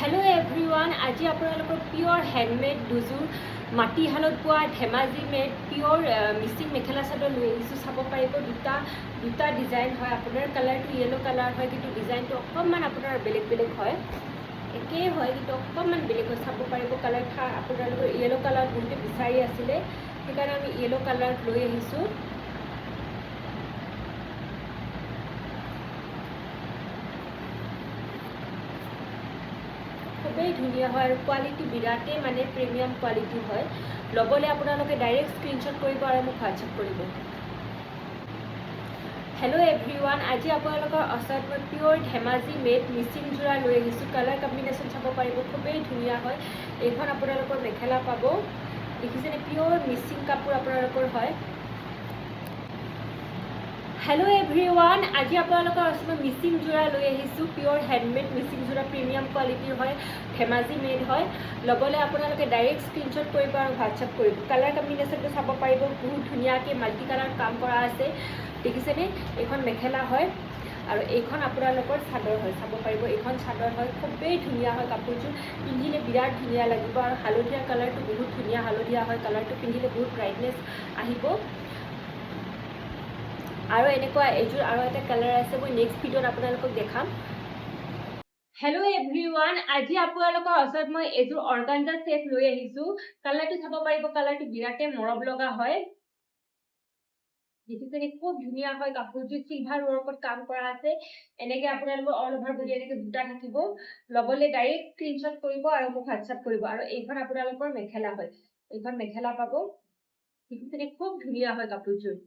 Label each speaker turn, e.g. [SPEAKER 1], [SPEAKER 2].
[SPEAKER 1] hello everyone আজি আপোনালোকৰ pure handmade দুযোৰ মাটিশালত পোৱা ধেমাজি মেড পিওৰ মিচিং মেখেলা চাদৰ লৈ আহিছোঁ চাব পাৰিব দুটা ডিজাইন হয় আপোনাৰ কালাৰটো ইয়েলো কালাৰ হয় কিন্তু ডিজাইনটো অকণমান আপোনাৰ বেলেগ হয় একেই হয় কিন্তু অকণমান বেলেগ হয় চাব পাৰিব কালাৰ আপোনালোকৰ ইয়েলো কালাৰ বহুতে বিচাৰি আছিলে সেইকাৰণে আমি ইয়েলো কালাৰ লৈ আহিছোঁ খুবেই ধুনীয়া হয় আৰু কোৱালিটি বিৰাটেই মানে প্ৰিমিয়াম কোৱালিটি হয় ল'বলৈ আপোনালোকে ডাইৰেক্ট স্ক্ৰীনশ্বট কৰিব আৰু মোক হোৱাটছআপ কৰিব হেল্ল' এভৰিৱান আজি আপোনালোকৰ ওচৰত মই পিয়'ৰ ধেমাজি মেড মিচিং যোৰা লৈ আহিছোঁ কালাৰ কম্বিনেশ্যন চাব পাৰিব খুবেই ধুনীয়া হয় এইখন আপোনালোকৰ মেখেলা পাব দেখিছেনে পিয়'ৰ মিচিং কাপোৰ আপোনালোকৰ হয় হেল্ল' এভৰিৱান আজি আপোনালোকৰ ওচৰত মিচিং যোৰা লৈ আহিছোঁ পিয়'ৰ হেণ্ডমেড মিচিং যোৰা প্ৰিমিয়াম কোৱালিটিৰ হয় ধেমাজি মেড হয় ল'বলৈ আপোনালোকে ডাইৰেক্ট স্ক্ৰীনশ্বট কৰিব আৰু হোৱাটছআপ কৰিব কালাৰ কম্বিনেশ্যনটো চাব পাৰিব বহুত ধুনীয়াকৈ মাল্টি কালাৰ কাম কৰা আছে দেখিছেনে এইখন মেখেলা হয় আৰু এইখন আপোনালোকৰ চাদৰ হয় চাব পাৰিব এইখন চাদৰ হয় খুবেই ধুনীয়া হয় কাপোৰযোৰ পিন্ধিলে বিৰাট ধুনীয়া লাগিব আৰু হালধীয়া কালাৰটো বহুত ধুনীয়া হালধীয়া হয় কালাৰটো পিন্ধিলে বহুত ব্ৰাইটনেছ আহিব আৰু এনেকুৱা এইযোৰ আৰু এটা কালাৰ আছে মই নেক্সট ভিডিঅ'ত আপোনালোকক দেখাম হেল্ল' এভৰিৱান আজি আপোনালোকৰ ওচৰত মই এইযোৰ অৰ্গানজা ছেট লৈ আহিছোঁ কালাৰটো চাব পাৰিব কালাৰটো বিৰাটে মৰম লগা হয় দেখিছেনে খুব ধুনীয়া হয় কাপোৰযোৰ চিলভাৰ ৱৰ্কত কাম কৰা আছে এনেকৈ আপোনালোকৰ অল অভাৰ বডি এনেকৈ বুটা থাকিব ল'বলৈ ডাইৰেক্ট স্ক্ৰীনশ্বট কৰিব আৰু মোক হোৱাটছআপ কৰিব আৰু এইখন আপোনালোকৰ মেখেলা হয় এইখন মেখেলা পাব দেখিছেনে খুব ধুনীয়া হয় কাপোৰযোৰ